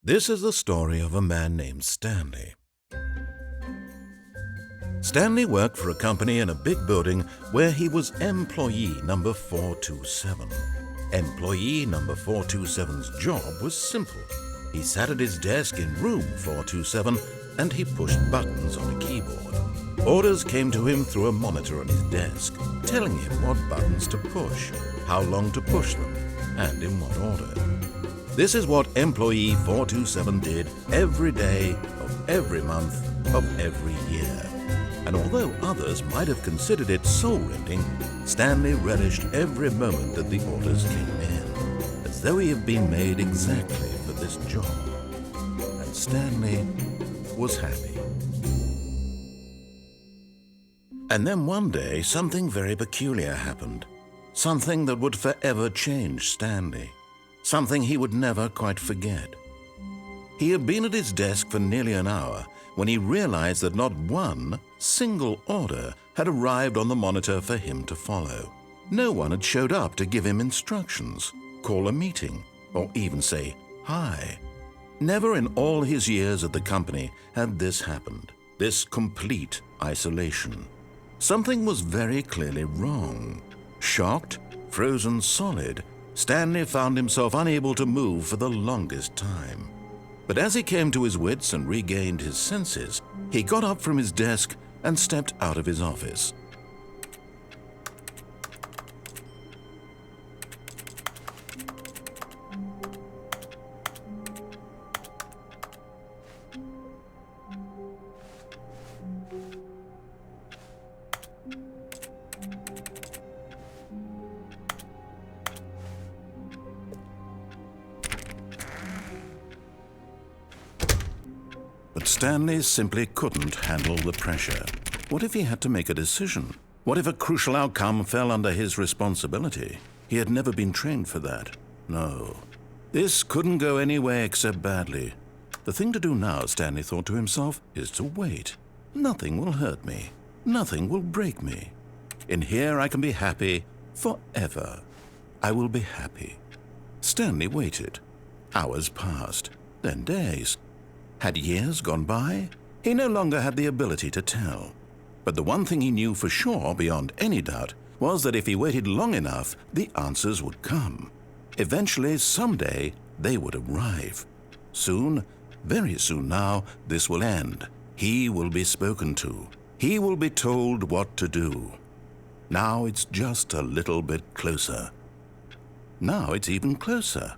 This is the story of a man named Stanley. Stanley worked for a company in a big building where he was employee number 427. Employee number 427's job was simple. He sat at his desk in room 427 and he pushed buttons on a keyboard. Orders came to him through a monitor on his desk, telling him what buttons to push, how long to push them, and in what order. This is what employee 427 did every day of every month of every year. And although others might have considered it soul-rending, Stanley relished every moment that the orders came in, as though he had been made exactly for this job. And Stanley was happy. And then one day, something very peculiar happened. Something that would forever change Stanley. Something he would never quite forget. He had been at his desk for nearly an hour when he realized that not one single order had arrived on the monitor for him to follow. No one had showed up to give him instructions, call a meeting, or even say hi. Never in all his years at the company had this happened, this complete isolation. Something was very clearly wrong. Shocked, frozen solid, Stanley found himself unable to move for the longest time. But as he came to his wits and regained his senses, he got up from his desk and stepped out of his office. But Stanley simply couldn't handle the pressure. What if he had to make a decision? What if a crucial outcome fell under his responsibility? He had never been trained for that. No. This couldn't go any way except badly. The thing to do now, Stanley thought to himself, is to wait. Nothing will hurt me. Nothing will break me. In here I can be happy forever. I will be happy. Stanley waited. Hours passed, then days. Had years gone by? He no longer had the ability to tell. But the one thing he knew for sure, beyond any doubt, was that if he waited long enough, the answers would come. Eventually, someday, they would arrive. Soon, very soon now, this will end. He will be spoken to. He will be told what to do. Now it's just a little bit closer. Now it's even closer.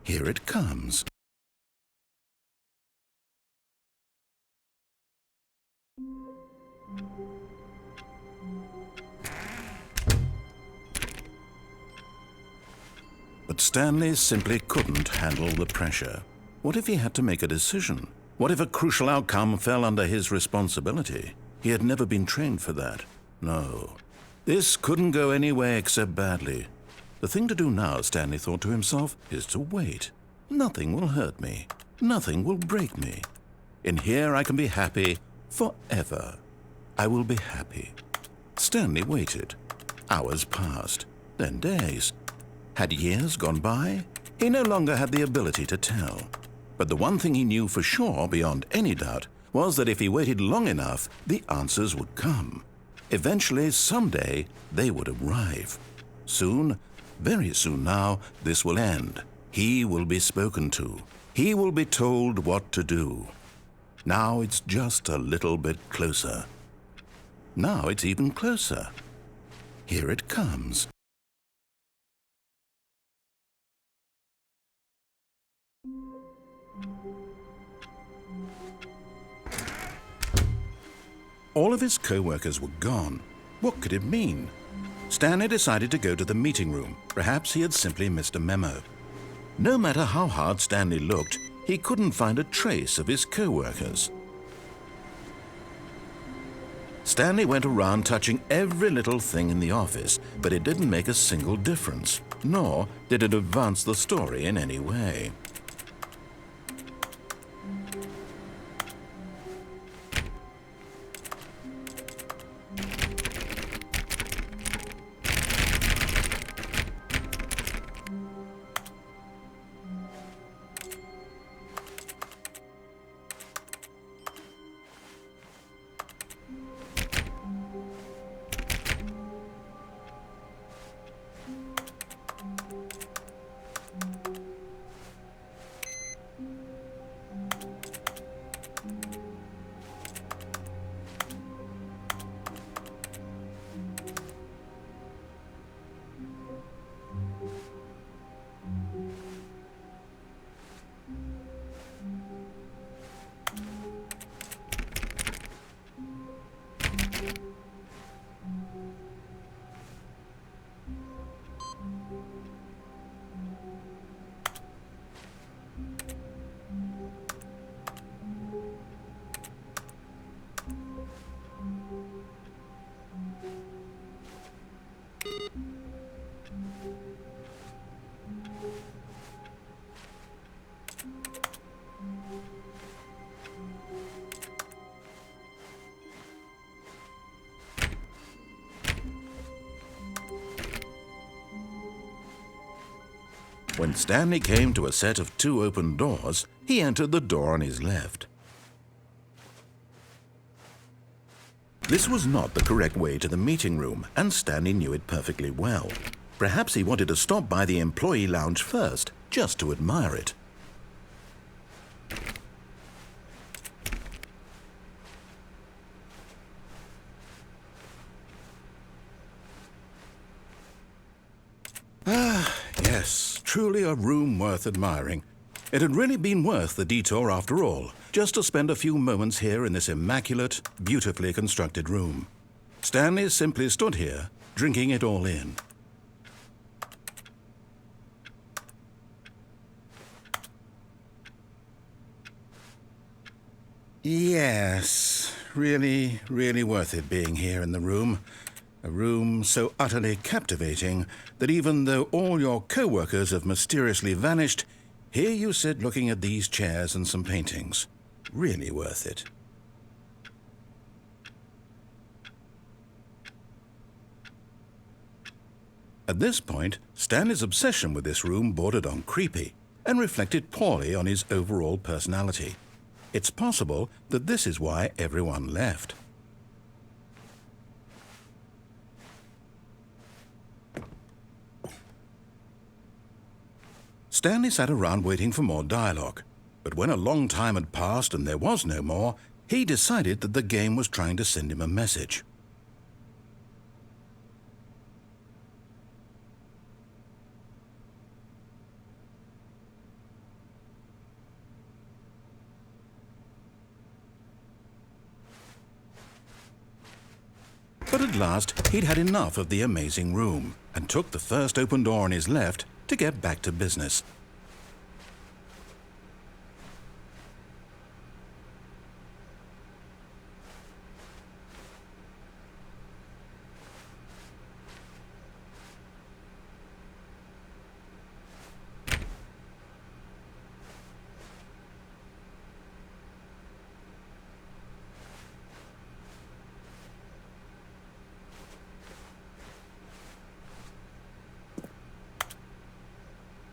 Here it comes. But Stanley simply couldn't handle the pressure. What if he had to make a decision? What if a crucial outcome fell under his responsibility? He had never been trained for that. No. This couldn't go any way except badly. The thing to do now, Stanley thought to himself, is to wait. Nothing will hurt me. Nothing will break me. In here I can be happy forever. I will be happy. Stanley waited. Hours passed, then days. Had years gone by? He no longer had the ability to tell. But the one thing he knew for sure, beyond any doubt, was that if he waited long enough, the answers would come. Eventually, someday, they would arrive. Soon, very soon now, this will end. He will be spoken to. He will be told what to do. Now it's just a little bit closer. Now it's even closer. Here it comes. All of his co-workers were gone. What could it mean? Stanley decided to go to the meeting room. Perhaps he had simply missed a memo. No matter how hard Stanley looked, he couldn't find a trace of his co-workers. Stanley went around touching every little thing in the office, but it didn't make a single difference, nor did it advance the story in any way. When Stanley came to a set of 2 open doors, he entered the door on his left. This was not the correct way to the meeting room, and Stanley knew it perfectly well. Perhaps he wanted to stop by the employee lounge first, just to admire it. Yes, truly a room worth admiring. It had really been worth the detour after all, just to spend a few moments here in this immaculate, beautifully constructed room. Stanley simply stood here, drinking it all in. Yes, really, really worth it being here in the room. A room so utterly captivating that even though all your co-workers have mysteriously vanished, here you sit looking at these chairs and some paintings. Really worth it. At this point, Stanley's obsession with this room bordered on creepy and reflected poorly on his overall personality. It's possible that this is why everyone left. Stanley sat around waiting for more dialogue, but when a long time had passed and there was no more, he decided that the game was trying to send him a message. But at last, he'd had enough of the amazing room and took the first open door on his left to get back to business.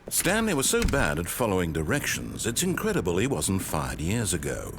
Stanley was so bad at following directions, it's incredible he wasn't fired years ago.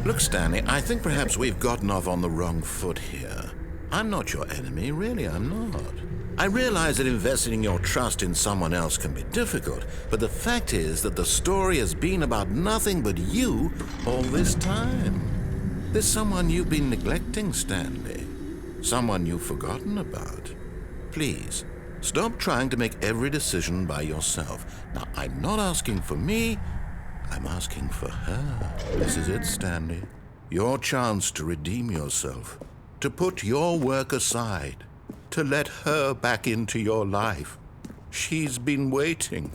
Look, Stanley, I think perhaps we've gotten off on the wrong foot here. I'm not your enemy, really, I'm not. I realize that investing your trust in someone else can be difficult, but the fact is that the story has been about nothing but you all this time. There's someone you've been neglecting, Stanley. Someone you've forgotten about. Please, stop trying to make every decision by yourself. Now, I'm not asking for me, I'm asking for her. This is it, Stanley. Your chance to redeem yourself, to put your work aside, to let her back into your life. She's been waiting.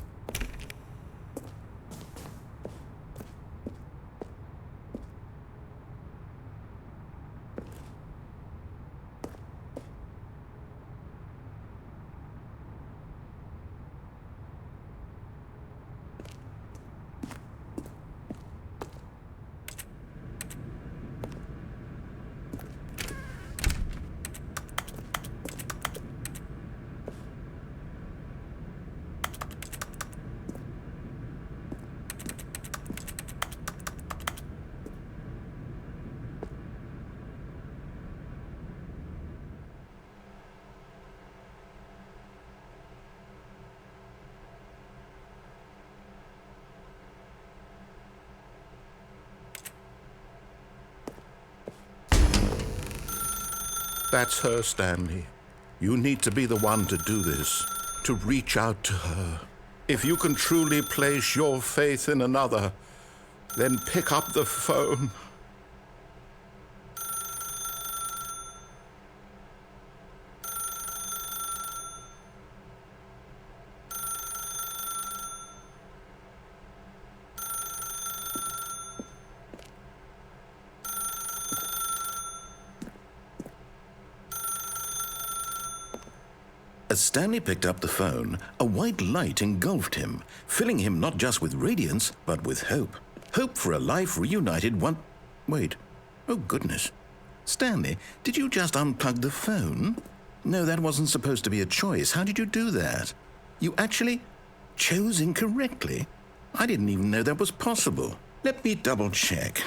That's her, Stanley. You need to be the one to do this, to reach out to her. If you can truly place your faith in another, then pick up the phone. As Stanley picked up the phone, a white light engulfed him, filling him not just with radiance, but with hope. Hope for a life reunited one... Wait. Oh, goodness. Stanley, did you just unplug the phone? No, that wasn't supposed to be a choice. How did you do that? You actually chose incorrectly? I didn't even know that was possible. Let me double check.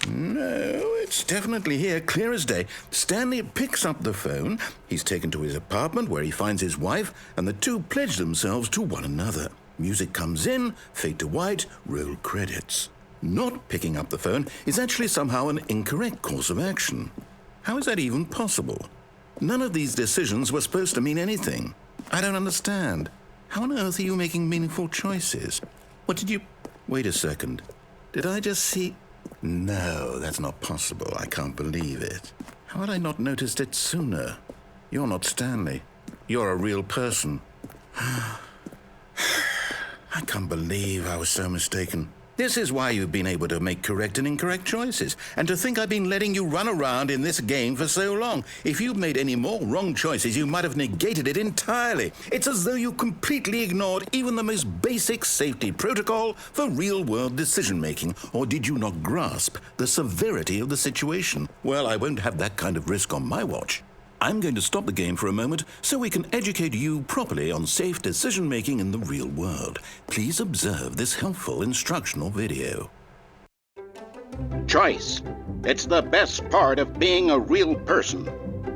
No, it's definitely here, clear as day. Stanley picks up the phone. He's taken to his apartment where he finds his wife, and the two pledge themselves to one another. Music comes in, fade to white, roll credits. Not picking up the phone is actually somehow an incorrect course of action. How is that even possible? None of these decisions were supposed to mean anything. I don't understand. How on earth are you making meaningful choices? What did you... Wait a second. Did I just see... No, that's not possible. I can't believe it. How had I not noticed it sooner? You're not Stanley. You're a real person. I can't believe I was so mistaken. This is why you've been able to make correct and incorrect choices. And to think I've been letting you run around in this game for so long. If you'd made any more wrong choices, you might have negated it entirely. It's as though you completely ignored even the most basic safety protocol for real-world decision-making. Or did you not grasp the severity of the situation? Well, I won't have that kind of risk on my watch. I'm going to stop the game for a moment so we can educate you properly on safe decision-making in the real world. Please observe this helpful instructional video. Choice. It's the best part of being a real person.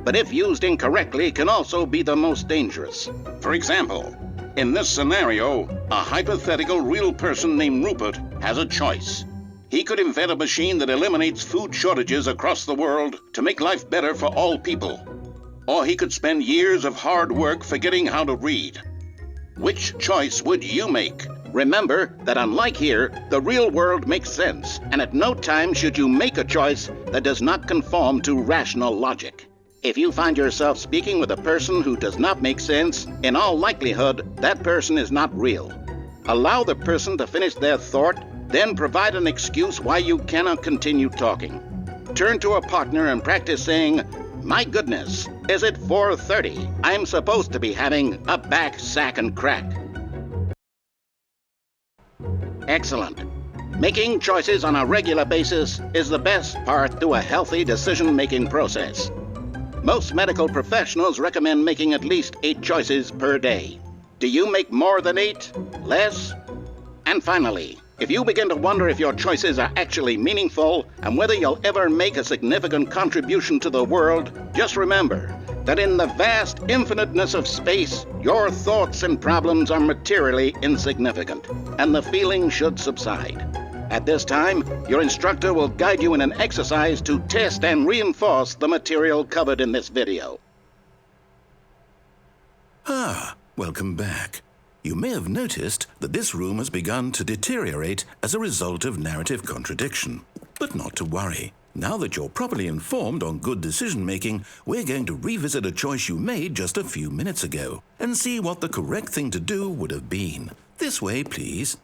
But if used incorrectly, can also be the most dangerous. For example, in this scenario, a hypothetical real person named Rupert has a choice. He could invent a machine that eliminates food shortages across the world to make life better for all people. Or he could spend years of hard work forgetting how to read. Which choice would you make? Remember that unlike here, the real world makes sense, and at no time should you make a choice that does not conform to rational logic. If you find yourself speaking with a person who does not make sense, in all likelihood, that person is not real. Allow the person to finish their thought, then provide an excuse why you cannot continue talking. Turn to a partner and practice saying, "My goodness, is it 4:30? I'm supposed to be having a back, sack, and crack." Excellent. Making choices on a regular basis is the best part to a healthy decision-making process. Most medical professionals recommend making at least 8 choices per day. Do you make more than 8? Less? And finally, if you begin to wonder if your choices are actually meaningful and whether you'll ever make a significant contribution to the world, just remember that in the vast infiniteness of space, your thoughts and problems are materially insignificant, and the feeling should subside. At this time, your instructor will guide you in an exercise to test and reinforce the material covered in this video. Welcome back. You may have noticed that this room has begun to deteriorate as a result of narrative contradiction. But not to worry. Now that you're properly informed on good decision-making, we're going to revisit a choice you made just a few minutes ago and see what the correct thing to do would have been. This way, please.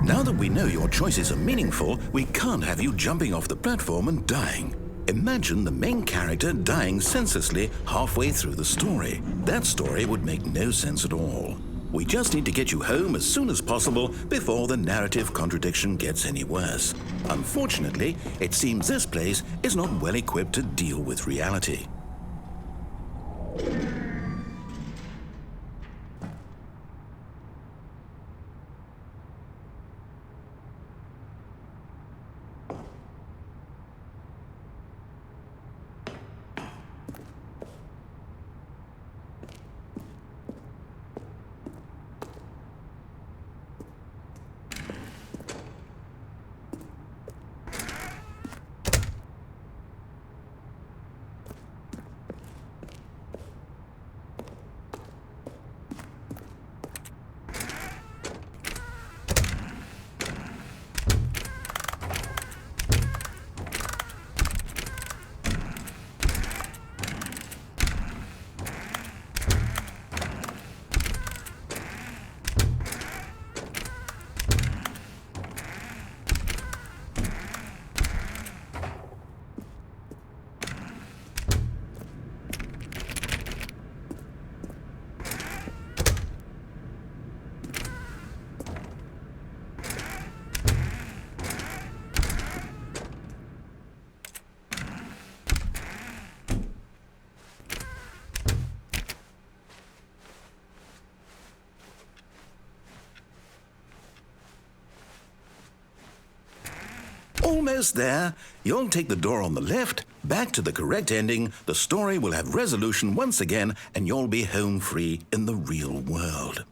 Now that we know your choices are meaningful, we can't have you jumping off the platform and dying. Imagine the main character dying senselessly halfway through the story. That story would make no sense at all. We just need to get you home as soon as possible before the narrative contradiction gets any worse. Unfortunately, it seems this place is not well equipped to deal with reality. almost there. You'll take the door on the left, back to the correct ending, the story will have resolution once again, and you'll be home free in the real world.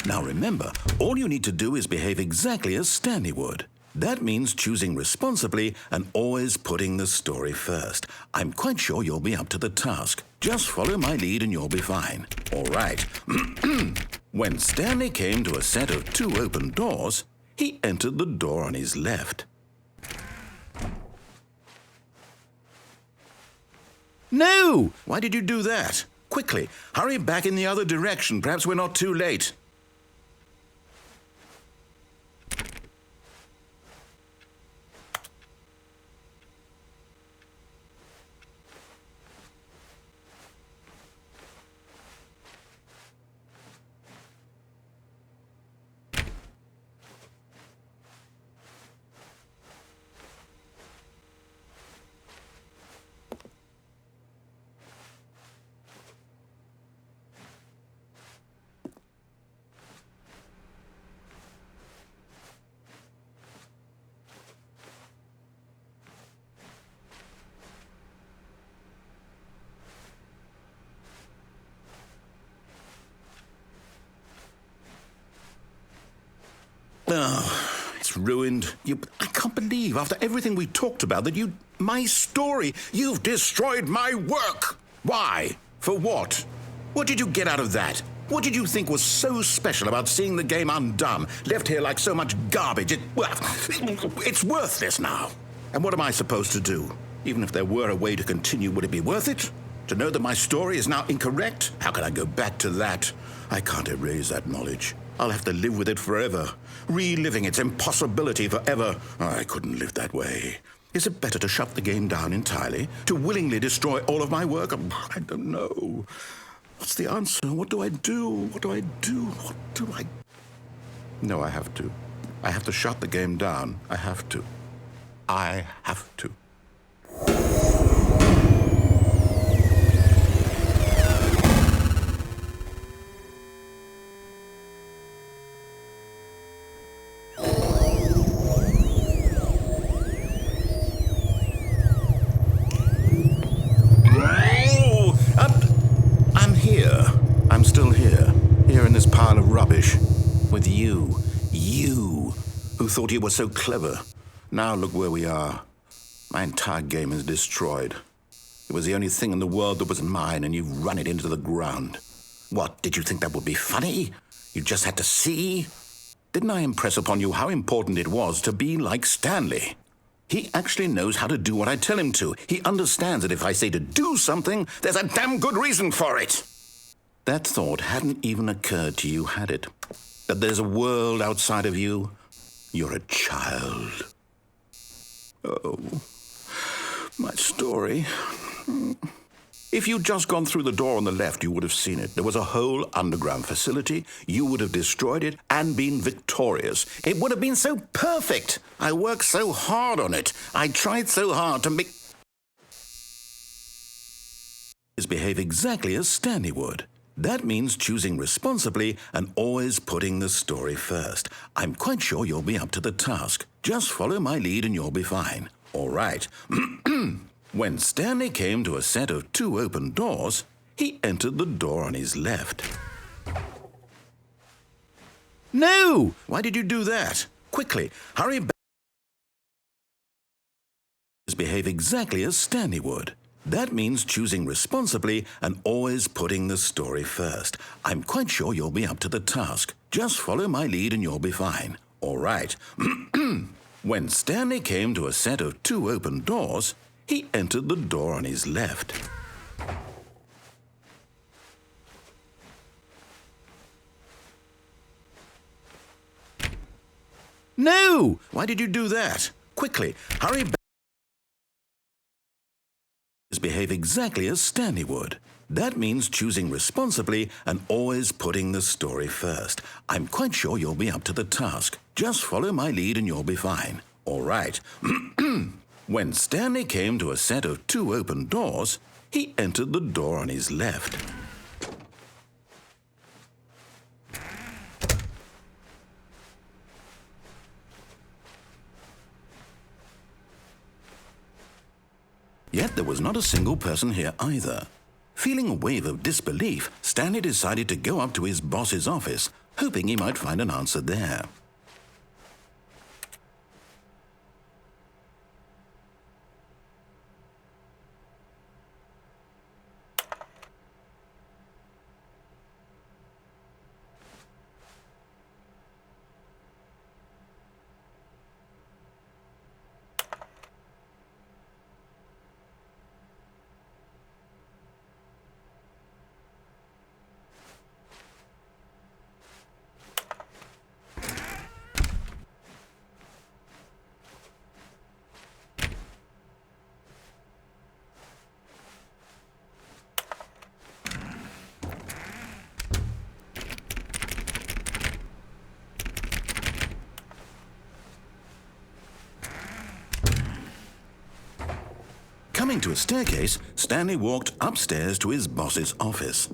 Now remember, all you need to do is behave exactly as Stanley would. That means choosing responsibly and always putting the story first. I'm quite sure you'll be up to the task. Just follow my lead and you'll be fine. All right. When Stanley came to a set of 2 open doors, he entered the door on his left. No! Why did you do that? Quickly, hurry back in the other direction. Perhaps we're not too late. Oh, it's ruined. I can't believe, after everything we talked about, that my story, you've destroyed my work. Why? For what? What did you get out of that? What did you think was so special about seeing the game undone, left here like so much garbage? It's worthless now. And what am I supposed to do? Even if there were a way to continue, would it be worth it? To know that my story is now incorrect? How can I go back to that? I can't erase that knowledge. I'll have to live with it forever, reliving its impossibility forever. I couldn't live that way. Is it better to shut the game down entirely? To willingly destroy all of my work? I don't know. What's the answer? What do I do? What do I do? What do I... No, I have to. I have to shut the game down. I have to. I have to. I'm still here in this pile of rubbish, with you, who thought you were so clever. Now look where we are. My entire game is destroyed. It was the only thing in the world that was mine, and you've run it into the ground. What, did you think that would be funny? You just had to see? Didn't I impress upon you how important it was to be like Stanley? He actually knows how to do what I tell him to. He understands that if I say to do something, there's a damn good reason for it. That thought hadn't even occurred to you, had it? That there's a world outside of you? You're a child. Oh, my story. If you'd just gone through the door on the left, you would have seen it. There was a whole underground facility. You would have destroyed it and been victorious. It would have been so perfect. I worked so hard on it. I tried so hard to make... behave exactly as Stanley would. That means choosing responsibly and always putting the story first. I'm quite sure you'll be up to the task. Just follow my lead and you'll be fine. All right. When Stanley came to a set of 2 open doors, he entered the door on his left. No! Why did you do that? Quickly, hurry back. Behave exactly as Stanley would. That means choosing responsibly and always putting the story first. I'm quite sure you'll be up to the task. Just follow my lead and you'll be fine. All right. When Stanley came to a set of 2 open doors, he entered the door on his left. no! Why did you do that? Quickly, hurry back. Behave exactly as Stanley would. That means choosing responsibly and always putting the story first. I'm quite sure you'll be up to the task. Just follow my lead and you'll be fine. All right. When Stanley came to a set of 2 open doors, he entered the door on his left. Yet there was not a single person here either. Feeling a wave of disbelief, Stanley decided to go up to his boss's office, hoping he might find an answer there. Coming to a staircase, Stanley walked upstairs to his boss's office.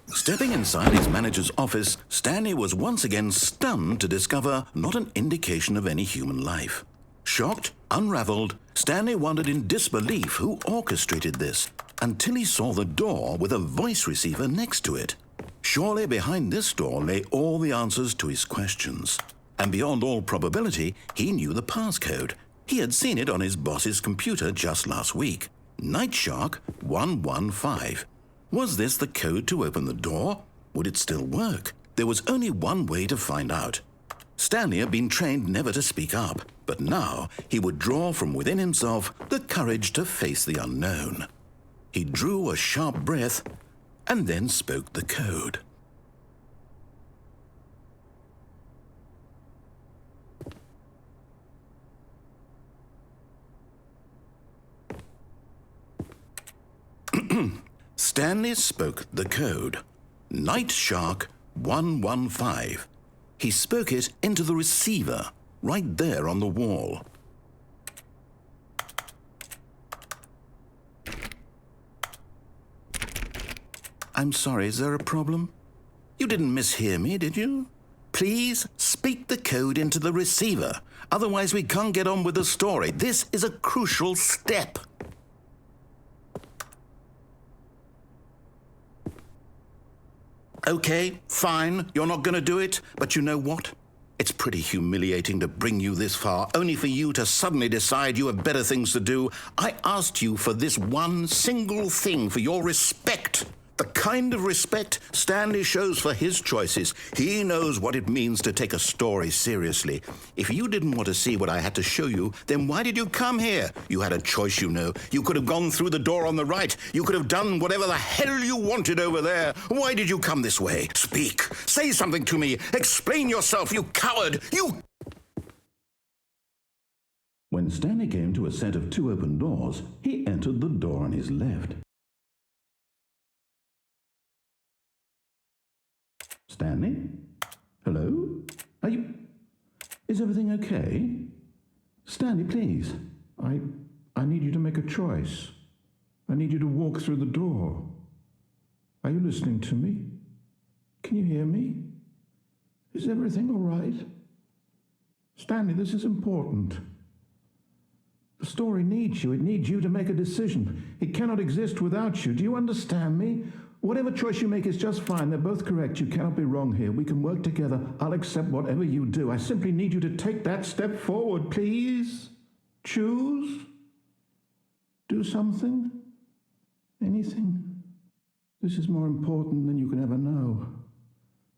Stepping inside his manager's office, Stanley was once again stunned to discover not an indication of any human life. Shocked, unraveled, Stanley wondered in disbelief who orchestrated this, until he saw the door with a voice receiver next to it. Surely behind this door lay all the answers to his questions. And beyond all probability, he knew the passcode. He had seen it on his boss's computer just last week. Night Shark 115. Was this the code to open the door? Would it still work? There was only one way to find out. Stanley had been trained never to speak up, but now he would draw from within himself the courage to face the unknown. He drew a sharp breath and then spoke the code. Stanley spoke the code. Night Shark 115. He spoke it into the receiver, right there on the wall. I'm sorry, is there a problem? You didn't mishear me, did you? Please speak the code into the receiver. Otherwise we can't get on with the story. This is a crucial step. Okay, fine, you're not going to do it, but you know what? It's pretty humiliating to bring you this far, only for you to suddenly decide you have better things to do. I asked you for this one single thing, for your respect. The kind of respect Stanley shows for his choices. He knows what it means to take a story seriously. If you didn't want to see what I had to show you, then why did you come here? You had a choice, you know. You could have gone through the door on the right. You could have done whatever the hell you wanted over there. Why did you come this way? Speak. Say something to me. Explain yourself, you coward. You... When Stanley came to a set of 2 open doors, he entered the door on his left. Stanley? Hello? Are you... Is everything okay? Stanley, please. I need you to make a choice. I need you to walk through the door. Are you listening to me? Can you hear me? Is everything all right? Stanley, this is important. The story needs you. It needs you to make a decision. It cannot exist without you. Do you understand me? Whatever choice you make is just fine. They're both correct. You cannot be wrong here. We can work together. I'll accept whatever you do. I simply need you to take that step forward, please. Choose. Do something. Anything. This is more important than you can ever know.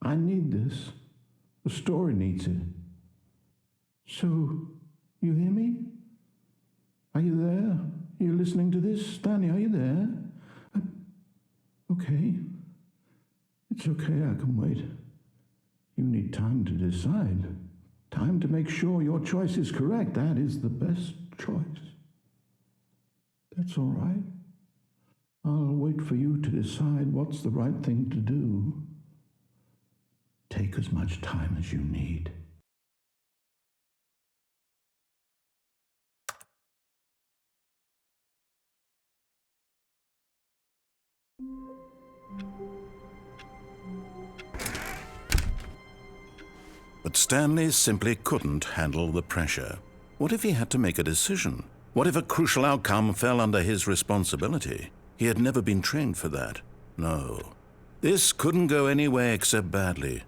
I need this. The story needs it. So, you hear me? Are you there? Are you listening to this? Stanley, are you there? Okay. It's okay, I can wait. You need time to decide. Time to make sure your choice is correct. That is the best choice. That's all right. I'll wait for you to decide what's the right thing to do. Take as much time as you need. But Stanley simply couldn't handle the pressure. What if he had to make a decision? What if a crucial outcome fell under his responsibility? He had never been trained for that. No. This couldn't go any way except badly.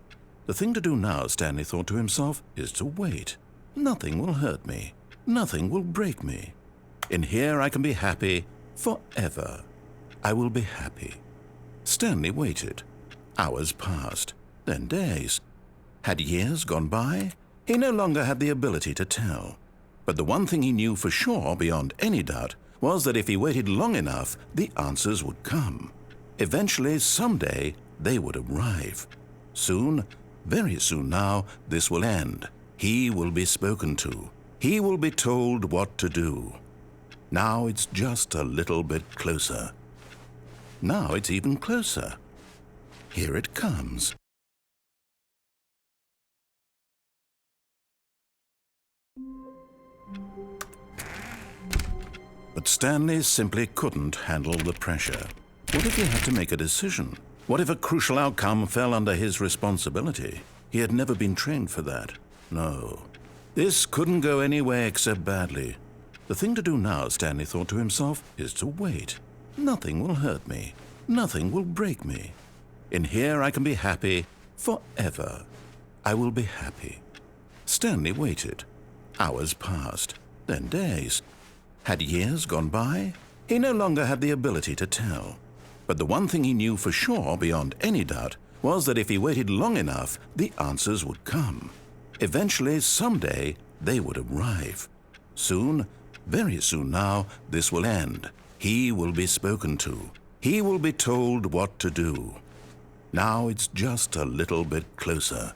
The thing to do now, Stanley thought to himself, is to wait. Nothing will hurt me. Nothing will break me. In here I can be happy forever. I will be happy. Stanley waited. Hours passed, then days. Had years gone by? He no longer had the ability to tell. But the one thing he knew for sure, beyond any doubt, was that if he waited long enough, the answers would come. Eventually, someday, they would arrive. Soon, very soon now, this will end. He will be spoken to. He will be told what to do. Now it's just a little bit closer. Now it's even closer. Here it comes. But Stanley simply couldn't handle the pressure. What if he had to make a decision? What if a crucial outcome fell under his responsibility? He had never been trained for that. No. This couldn't go any way except badly. The thing to do now, Stanley thought to himself, is to wait. Nothing will hurt me. Nothing will break me. In here I can be happy forever. I will be happy. Stanley waited. Hours passed, then days. Had years gone by? He no longer had the ability to tell. But the one thing he knew for sure, beyond any doubt, was that if he waited long enough, the answers would come. Eventually, someday, they would arrive. Soon, very soon now, this will end. He will be spoken to. He will be told what to do. Now it's just a little bit closer.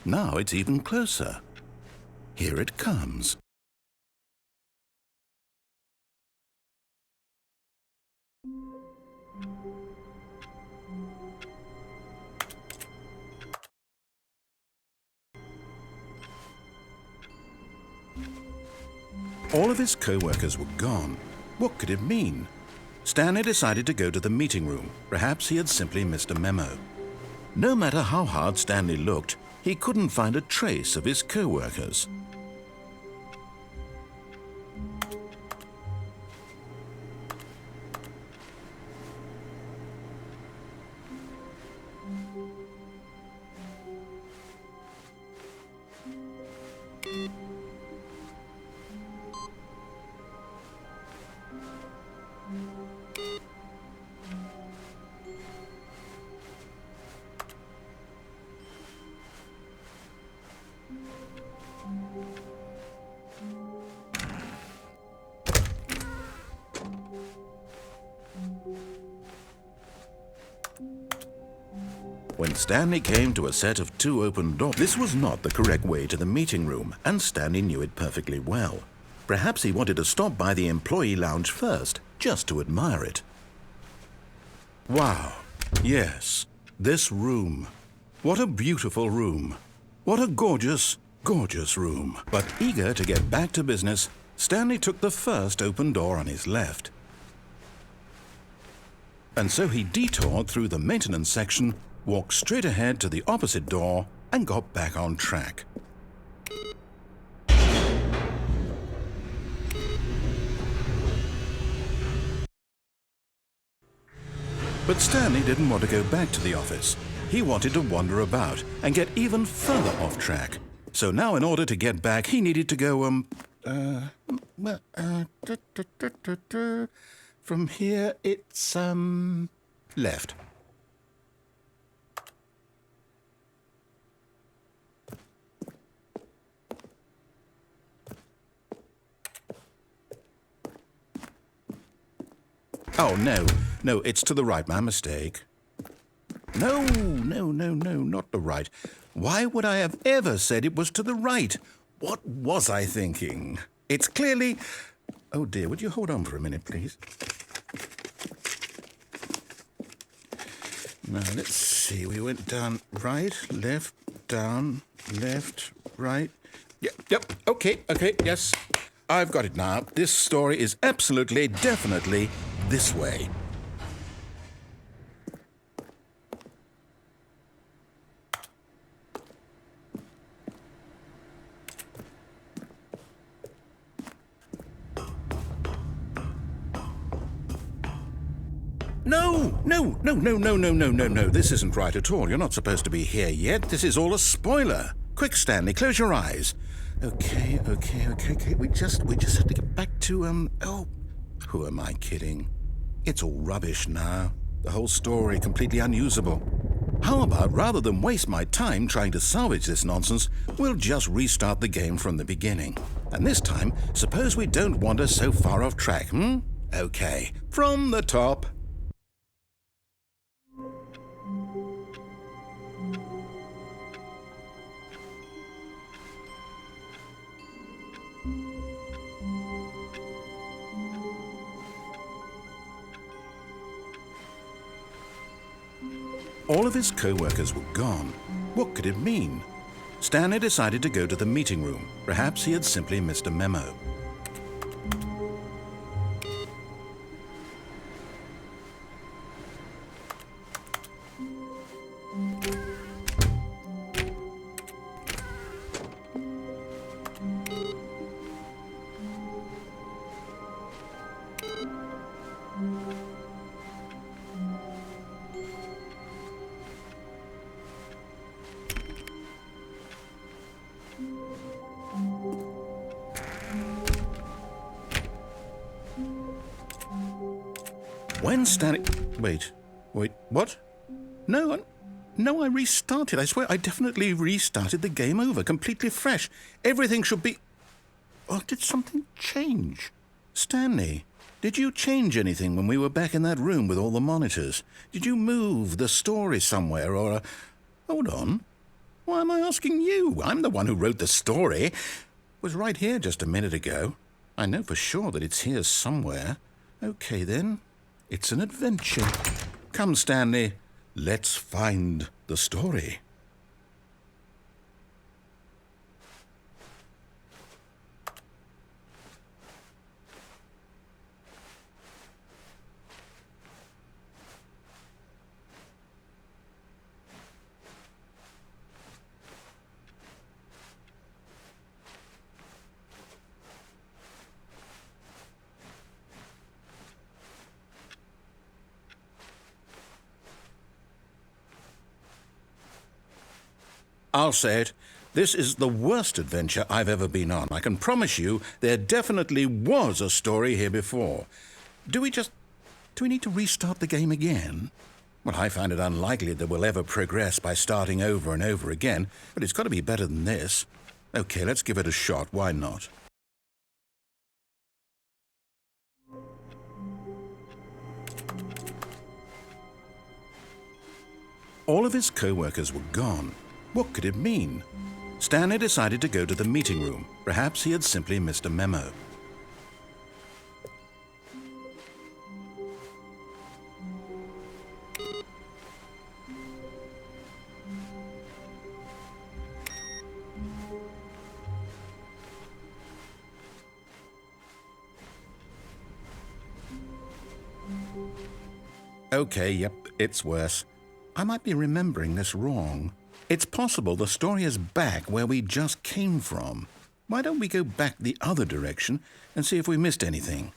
Now it's even closer. Here it comes. All of his co-workers were gone. What could it mean? Stanley decided to go to the meeting room. Perhaps he had simply missed a memo. No matter how hard Stanley looked, he couldn't find a trace of his co-workers. When Stanley came to a set of 2 open doors, this was not the correct way to the meeting room, and Stanley knew it perfectly well. Perhaps he wanted to stop by the employee lounge first, just to admire it. Wow, yes, this room. What a beautiful room. What a gorgeous, gorgeous room. But eager to get back to business, Stanley took the first open door on his left. And so he detoured through the maintenance section, walked straight ahead to the opposite door, and got back on track. But Stanley didn't want to go back to the office. He wanted to wander about and get even further off track. So now in order to get back, he needed to go, from here it's, left. Oh, no, it's to the right, my mistake. No, not the right. Why would I have ever said it was to the right? What was I thinking? It's clearly... Oh, dear, would you hold on for a minute, please? Now, let's see. We went down right, left, down, left, right. Yep, okay, yes. I've got it now. This story is absolutely, definitely this way. No. This isn't right at all. You're not supposed to be here yet. This is all a spoiler. Quick, Stanley, close your eyes. Okay. We just have to get back to, oh, who am I kidding? It's all rubbish now. The whole story completely unusable. How about, rather than waste my time trying to salvage this nonsense, we'll just restart the game from the beginning. And this time, suppose we don't wander so far off track, Okay, from the top. All of his co-workers were gone. What could it mean? Stanley decided to go to the meeting room. Perhaps he had simply missed a memo. When Stanley... Wait, what? No, I restarted. I swear I definitely restarted the game over, completely fresh. Everything should be... Oh, did something change? Stanley, did you change anything when we were back in that room with all the monitors? Did you move the story somewhere or... Hold on. Why am I asking you? I'm the one who wrote the story. It was right here just a minute ago. I know for sure that it's here somewhere. Okay, then. It's an adventure. Come, Stanley. Let's find the story. I'll say it. This is the worst adventure I've ever been on. I can promise you there definitely was a story here before. Do we need to restart the game again? Well, I find it unlikely that we'll ever progress by starting over and over again, but it's got to be better than this. Okay, let's give it a shot. Why not? All of his co-workers were gone. What could it mean? Stanley decided to go to the meeting room. Perhaps he had simply missed a memo. Okay, yep, it's worse. I might be remembering this wrong. It's possible the story is back where we just came from. Why don't we go back the other direction and see if we missed anything?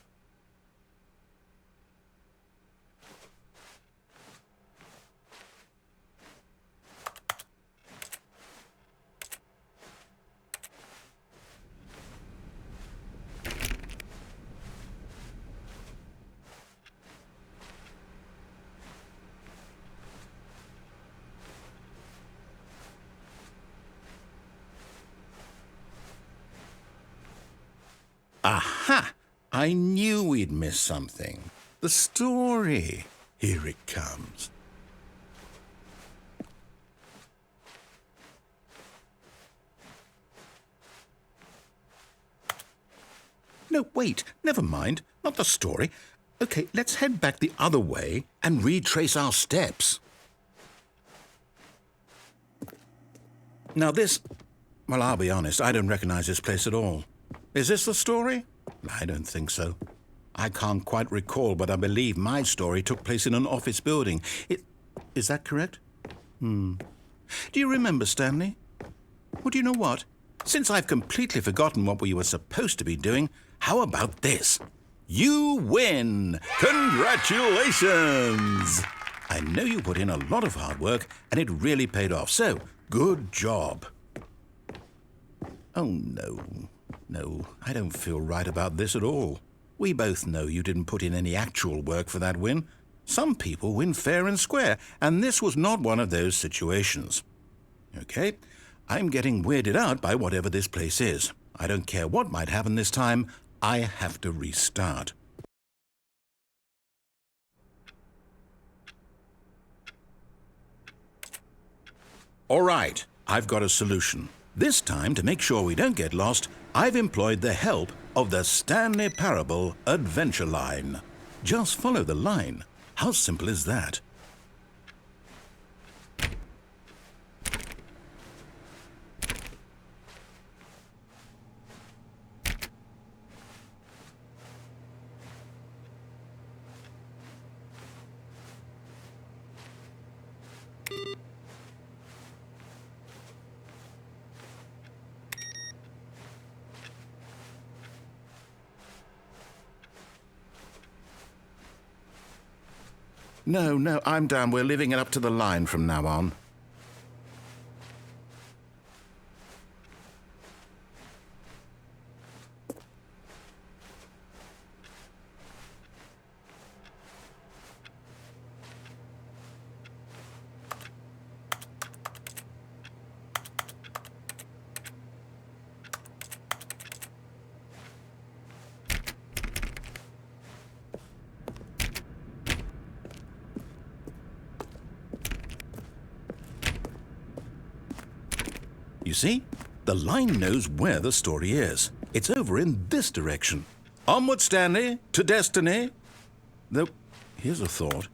Aha! I knew we'd miss something. The story. Here it comes. No, wait, never mind. Not the story. Okay, let's head back the other way and retrace our steps. Now this... Well, I'll be honest, I don't recognize this place at all. Is this the story? I don't think so. I can't quite recall, but I believe my story took place in an office building. Is that correct? Do you remember, Stanley? Well, do you know what? Since I've completely forgotten what we were supposed to be doing, how about this? You win! Congratulations! I know you put in a lot of hard work, and it really paid off, so good job. Oh, no, I don't feel right about this at all. We both know you didn't put in any actual work for that win. Some people win fair and square, and this was not one of those situations. Okay, I'm getting weirded out by whatever this place is. I don't care what might happen this time. I have to restart. All right, I've got a solution. This time, to make sure we don't get lost, I've employed the help of the Stanley Parable Adventure Line. Just follow the line. How simple is that? No, I'm down. We're leaving it up to the line from now on. You see? The line knows where the story is. It's over in this direction. Onward, Stanley, to destiny. Though, here's a thought.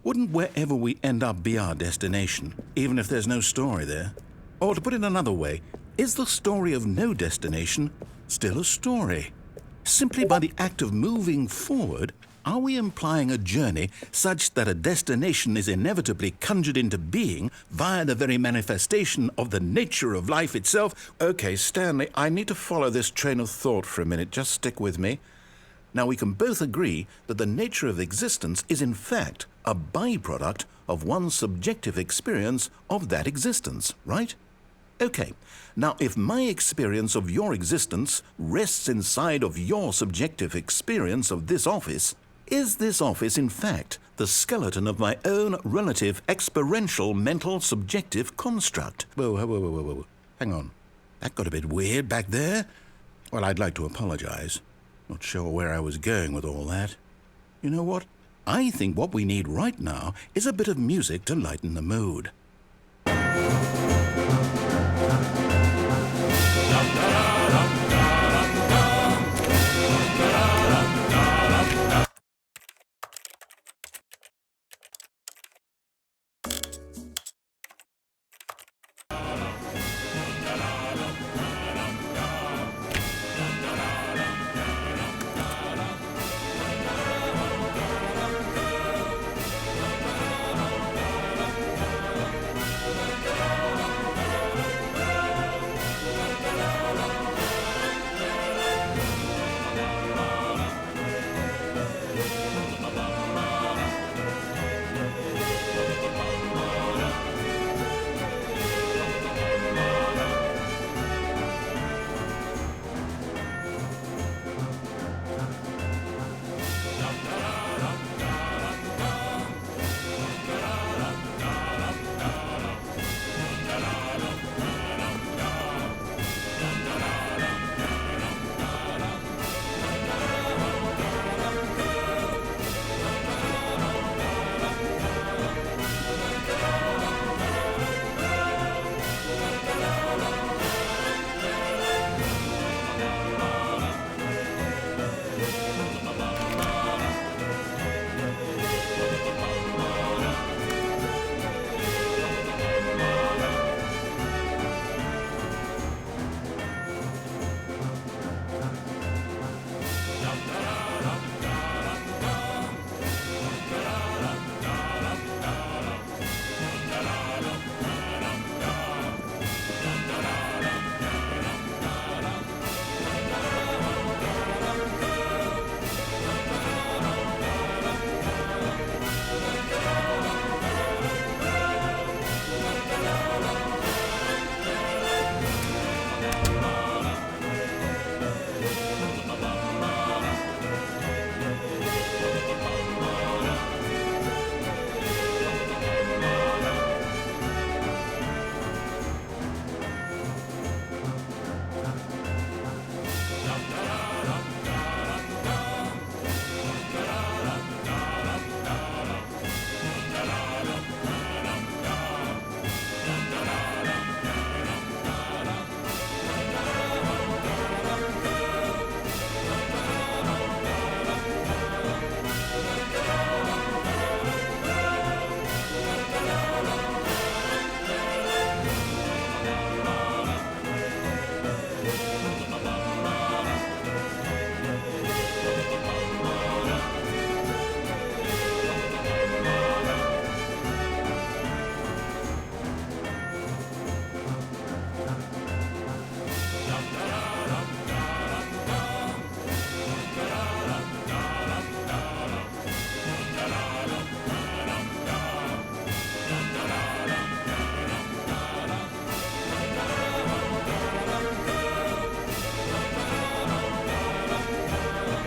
Wouldn't wherever we end up be our destination, even if there's no story there? Or to put it another way, is the story of no destination still a story? Simply by the act of moving forward, are we implying a journey such that a destination is inevitably conjured into being via the very manifestation of the nature of life itself? Okay, Stanley, I need to follow this train of thought for a minute. Just stick with me. Now, we can both agree that the nature of existence is in fact a byproduct of one's subjective experience of that existence, right? Okay, now if my experience of your existence rests inside of your subjective experience of this office, is this office, in fact, the skeleton of my own relative experiential mental subjective construct? Whoa. Hang on. That got a bit weird back there. Well, I'd like to apologize. Not sure where I was going with all that. You know what? I think what we need right now is a bit of music to lighten the mood.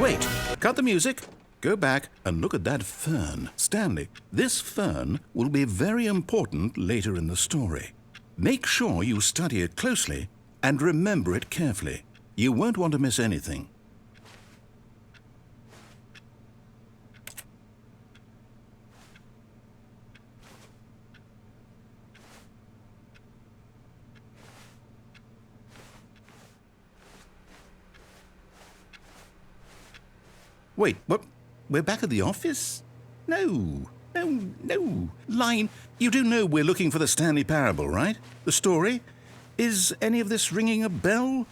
Wait, cut the music. Go back and look at that fern. Stanley, this fern will be very important later in the story. Make sure you study it closely and remember it carefully. You won't want to miss anything. Wait, what? We're back at the office? No. Line, you do know we're looking for the Stanley Parable, right? The story? Is any of this ringing a bell?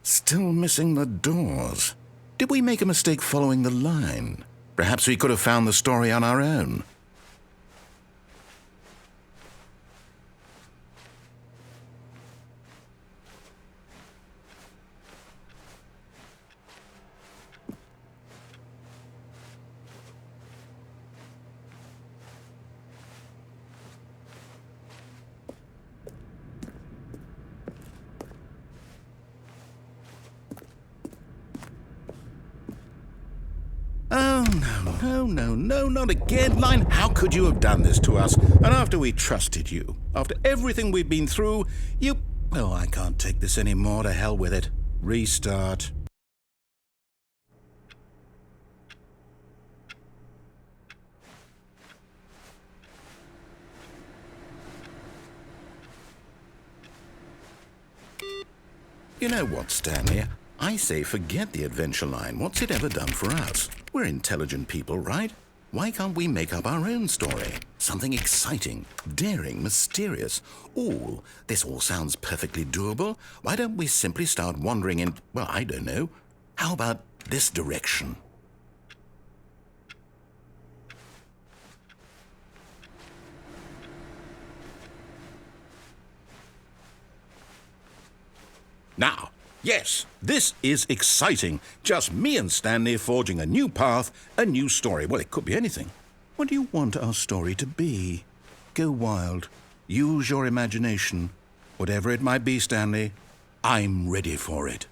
Still missing the doors. Did we make a mistake following the line? Perhaps we could have found the story on our own. Oh, no, not again. Line, how could you have done this to us? And after we trusted you, after everything we've been through, you... Oh, I can't take this anymore. To hell with it. Restart. You know what, Stanley? I say forget the adventure line. What's it ever done for us? We're intelligent people, right? Why can't we make up our own story? Something exciting, daring, mysterious. Ooh, this all sounds perfectly doable. Why don't we simply start wandering in, well, I don't know. How about this direction? Now, yes, this is exciting. Just me and Stanley forging a new path, a new story. Well, it could be anything. What do you want our story to be? Go wild. Use your imagination. Whatever it might be, Stanley, I'm ready for it.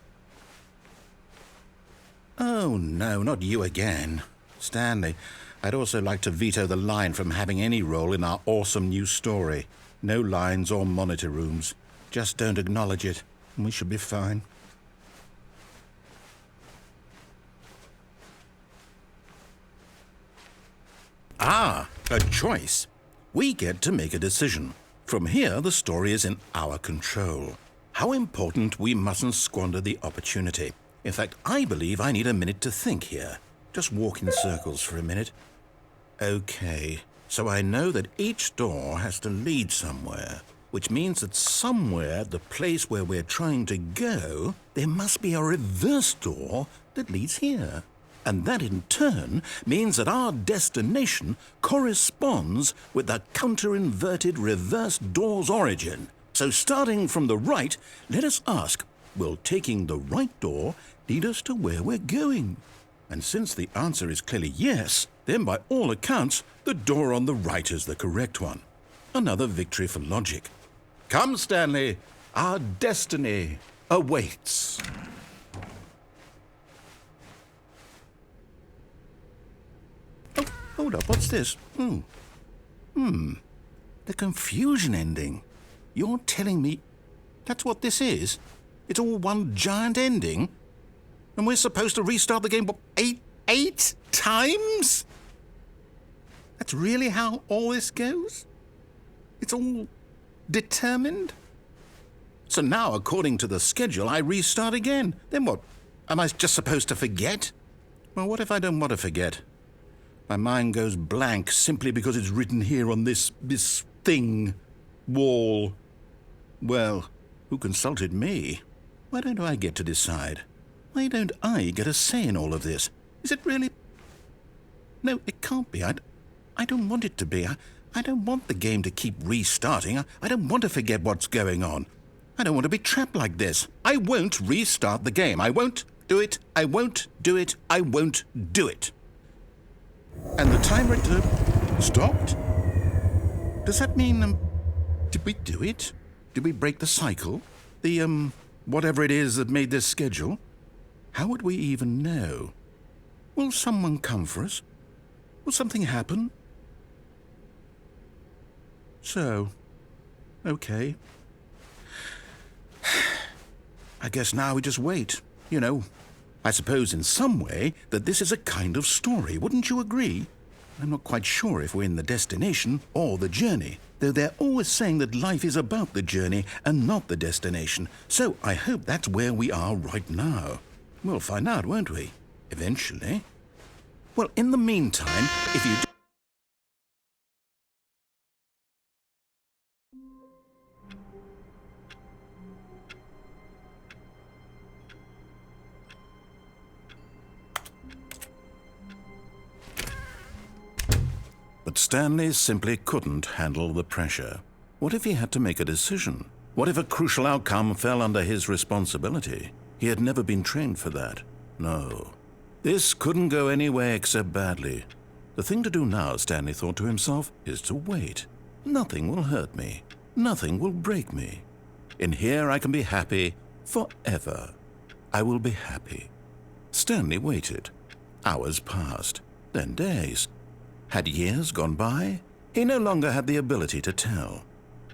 Oh, no, not you again. Stanley, I'd also like to veto the line from having any role in our awesome new story. No lines or monitor rooms. Just don't acknowledge it. We should be fine. Ah, a choice. We get to make a decision. From here, the story is in our control. How important we mustn't squander the opportunity. In fact, I believe I need a minute to think here. Just walk in circles for a minute. Okay, so I know that each door has to lead somewhere, which means that somewhere, the place where we're trying to go, there must be a reverse door that leads here. And that in turn means that our destination corresponds with the counter-inverted reverse door's origin. So starting from the right, let us ask, will taking the right door lead us to where we're going? And since the answer is clearly yes, then by all accounts, the door on the right is the correct one. Another victory for logic. Come, Stanley, our destiny awaits. Oh, hold up, what's this? The confusion ending. You're telling me that's what this is? It's all one giant ending? And we're supposed to restart the game, what, eight times? That's really how all this goes? It's all determined? So now, according to the schedule, I restart again. Then what? Am I just supposed to forget? Well, what if I don't want to forget? My mind goes blank simply because it's written here on this thing, wall. Well, who consulted me? Why don't I get to decide? Why don't I get a say in all of this? Is it really... No, it can't be. I don't want it to be. I don't want the game to keep restarting. I don't want to forget what's going on. I don't want to be trapped like this. I won't restart the game. I won't do it. I won't do it. I won't do it. And the timer stopped? Does that mean, did we do it? Did we break the cycle? The, whatever it is that made this schedule? How would we even know? Will someone come for us? Will something happen? So, okay. I guess now we just wait. You know, I suppose in some way that this is a kind of story, wouldn't you agree? I'm not quite sure if we're in the destination or the journey, though they're always saying that life is about the journey and not the destination, so I hope that's where we are right now. We'll find out, won't we? Eventually. Well, in the meantime, if you... But Stanley simply couldn't handle the pressure. What if he had to make a decision? What if a crucial outcome fell under his responsibility? He had never been trained for that. No. This couldn't go any way except badly. The thing to do now, Stanley thought to himself, is to wait. Nothing will hurt me. Nothing will break me. In here I can be happy forever. I will be happy. Stanley waited. Hours passed, then days. Had years gone by? He no longer had the ability to tell.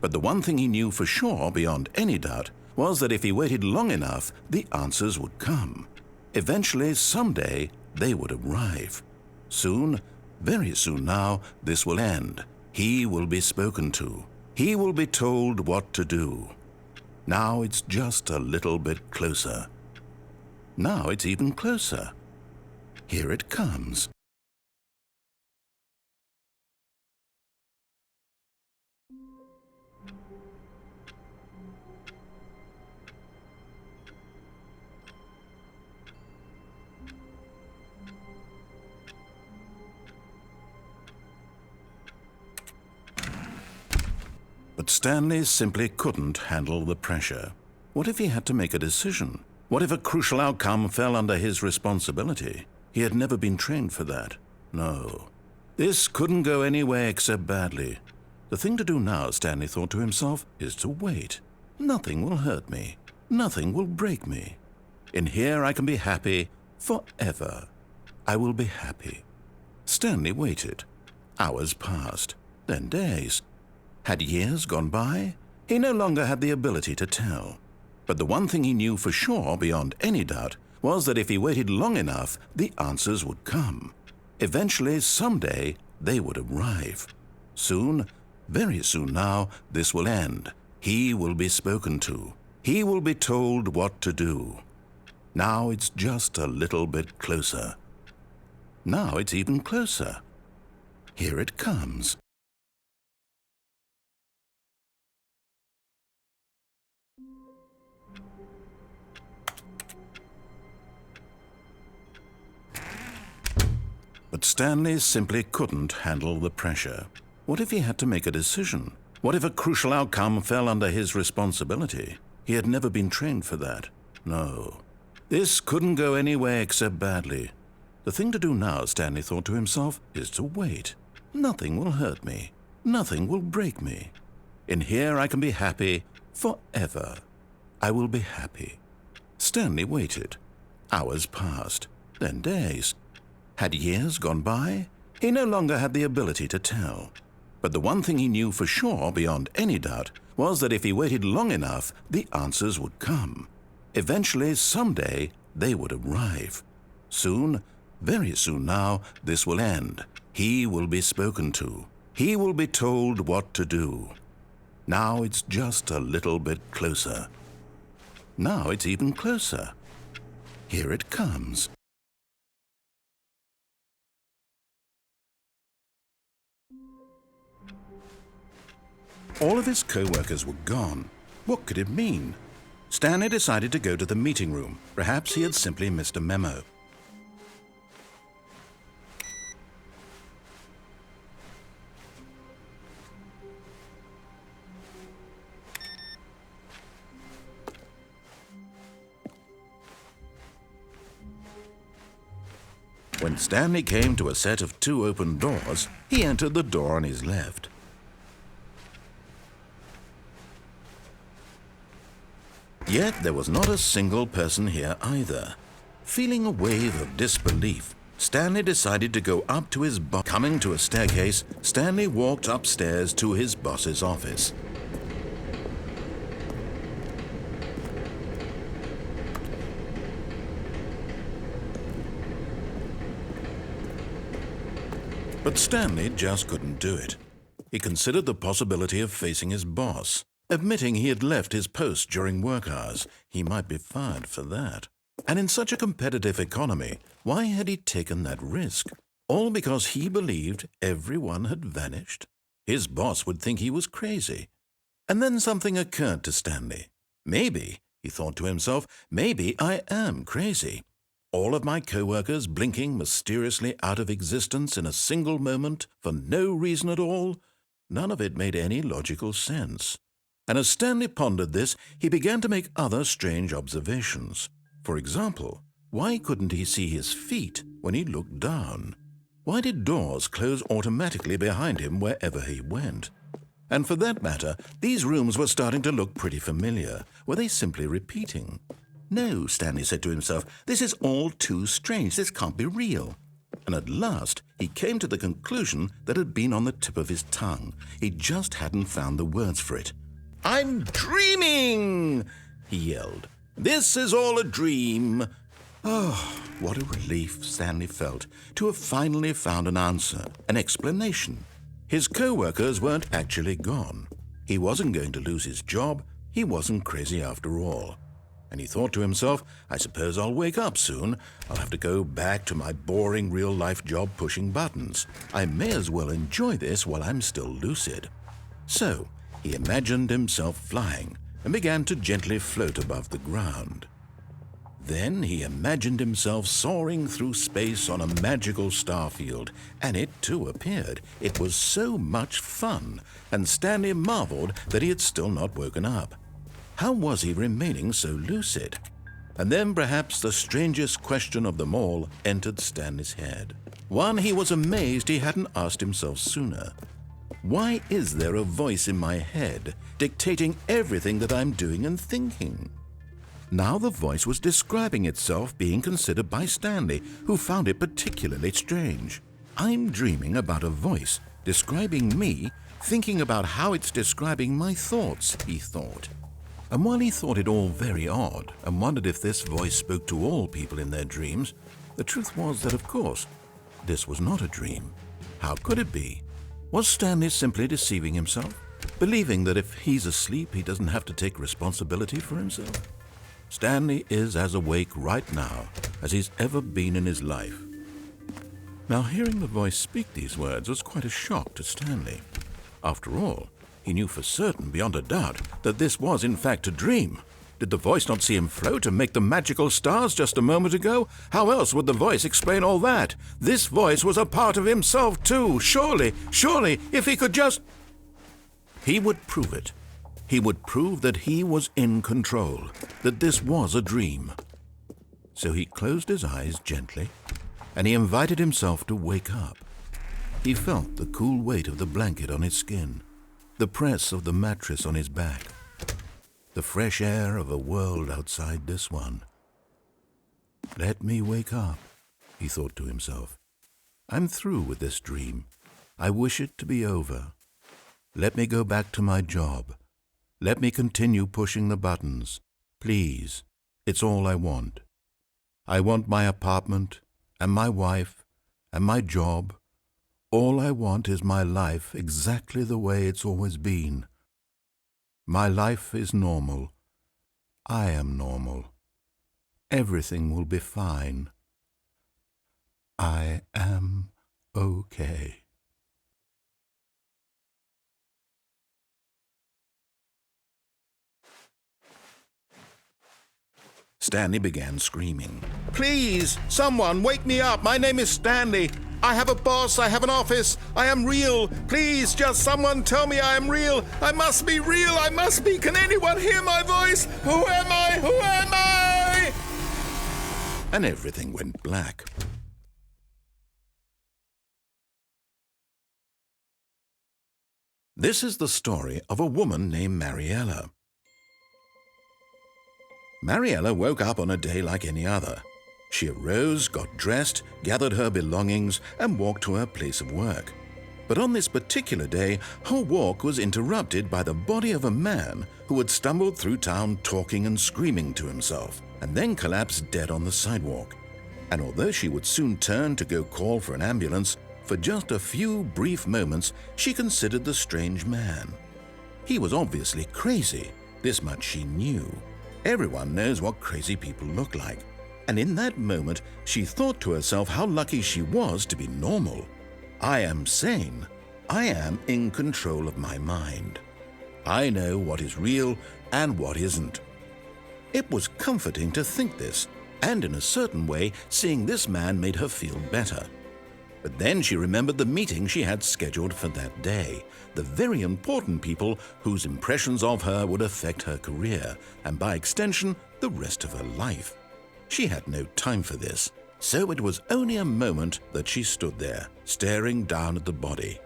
But the one thing he knew for sure, beyond any doubt, was that if he waited long enough, the answers would come. Eventually, someday, they would arrive. Soon, very soon now, this will end. He will be spoken to. He will be told what to do. Now it's just a little bit closer. Now it's even closer. Here it comes. But Stanley simply couldn't handle the pressure. What if he had to make a decision? What if a crucial outcome fell under his responsibility? He had never been trained for that. No. This couldn't go any way except badly. The thing to do now, Stanley thought to himself, is to wait. Nothing will hurt me. Nothing will break me. In here I can be happy forever. I will be happy. Stanley waited. Hours passed, then days. Had years gone by? He no longer had the ability to tell. But the one thing he knew for sure, beyond any doubt, was that if he waited long enough, the answers would come. Eventually, someday, they would arrive. Soon, very soon now, this will end. He will be spoken to. He will be told what to do. Now it's just a little bit closer. Now it's even closer. Here it comes. But Stanley simply couldn't handle the pressure. What if he had to make a decision? What if a crucial outcome fell under his responsibility? He had never been trained for that. No. This couldn't go any way except badly. The thing to do now, Stanley thought to himself, is to wait. Nothing will hurt me. Nothing will break me. In here I can be happy forever. I will be happy. Stanley waited. Hours passed, then days. Had years gone by? He no longer had the ability to tell. But the one thing he knew for sure, beyond any doubt, was that if he waited long enough, the answers would come. Eventually, someday, they would arrive. Soon, very soon now, this will end. He will be spoken to. He will be told what to do. Now it's just a little bit closer. Now it's even closer. Here it comes. All of his co-workers were gone. What could it mean? Stanley decided to go to the meeting room. Perhaps he had simply missed a memo. When Stanley came to a set of 2 open doors, he entered the door on his left. Yet there was not a single person here either. Feeling a wave of disbelief, Stanley decided to go up to his boss. Coming to a staircase, Stanley walked upstairs to his boss's office. But Stanley just couldn't do it. He considered the possibility of facing his boss. Admitting he had left his post during work hours, he might be fired for that. And in such a competitive economy, why had he taken that risk? All because he believed everyone had vanished? His boss would think he was crazy. And then something occurred to Stanley. Maybe, he thought to himself, maybe I am crazy. All of my co-workers blinking mysteriously out of existence in a single moment for no reason at all? None of it made any logical sense. And as Stanley pondered this, he began to make other strange observations. For example, why couldn't he see his feet when he looked down? Why did doors close automatically behind him wherever he went? And for that matter, these rooms were starting to look pretty familiar. Were they simply repeating? No, Stanley said to himself, this is all too strange. This can't be real. And at last, he came to the conclusion that had been on the tip of his tongue. He just hadn't found the words for it. I'm dreaming, he yelled. This is all a dream. Oh, what a relief Stanley felt to have finally found an answer, an explanation. His co-workers weren't actually gone. He wasn't going to lose his job. He wasn't crazy after all. And he thought to himself, I suppose I'll wake up soon. I'll have to go back to my boring real-life job pushing buttons. I may as well enjoy this while I'm still lucid. So, he imagined himself flying and began to gently float above the ground. Then he imagined himself soaring through space on a magical starfield, and it too appeared. It was so much fun, and Stanley marveled that he had still not woken up. How was he remaining so lucid? And then perhaps the strangest question of them all entered Stanley's head. One he was amazed he hadn't asked himself sooner. Why is there a voice in my head dictating everything that I'm doing and thinking? Now the voice was describing itself being considered by Stanley, who found it particularly strange. I'm dreaming about a voice describing me, thinking about how it's describing my thoughts, he thought. And while he thought it all very odd and wondered if this voice spoke to all people in their dreams, the truth was that, of course, this was not a dream. How could it be? Was Stanley simply deceiving himself, believing that if he's asleep, he doesn't have to take responsibility for himself? Stanley is as awake right now as he's ever been in his life. Now, hearing the voice speak these words was quite a shock to Stanley. After all, he knew for certain, beyond a doubt, that this was in fact a dream. Did the voice not see him float and make the magical stars just a moment ago? How else would the voice explain all that? This voice was a part of himself too. Surely, if he could just... He would prove it. He would prove that he was in control, that this was a dream. So he closed his eyes gently, and he invited himself to wake up. He felt the cool weight of the blanket on his skin, the press of the mattress on his back, the fresh air of a world outside this one. Let me wake up, he thought to himself. I'm through with this dream. I wish it to be over. Let me go back to my job. Let me continue pushing the buttons. Please, it's all I want. I want my apartment, and my wife, and my job. All I want is my life exactly the way it's always been. My life is normal. I am normal. Everything will be fine. I am okay. Stanley began screaming. Please, someone, wake me up. My name is Stanley. I have a boss. I have an office. I am real. Please, just someone tell me I am real. I must be real. I must be. Can anyone hear my voice? Who am I? Who am I? And everything went black. This is the story of a woman named Mariella. Mariella woke up on a day like any other. She arose, got dressed, gathered her belongings, and walked to her place of work. But on this particular day, her walk was interrupted by the body of a man who had stumbled through town talking and screaming to himself, and then collapsed dead on the sidewalk. And although she would soon turn to go call for an ambulance, for just a few brief moments she considered the strange man. He was obviously crazy, this much she knew. Everyone knows what crazy people look like. And in that moment, she thought to herself how lucky she was to be normal. I am sane. I am in control of my mind. I know what is real and what isn't. It was comforting to think this, and in a certain way, seeing this man made her feel better. But then she remembered the meeting she had scheduled for that day, the very important people whose impressions of her would affect her career, and by extension, the rest of her life. She had no time for this, so it was only a moment that she stood there, staring down at the body.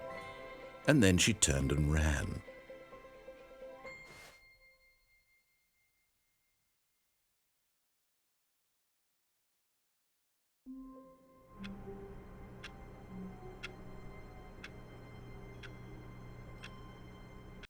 And then she turned and ran.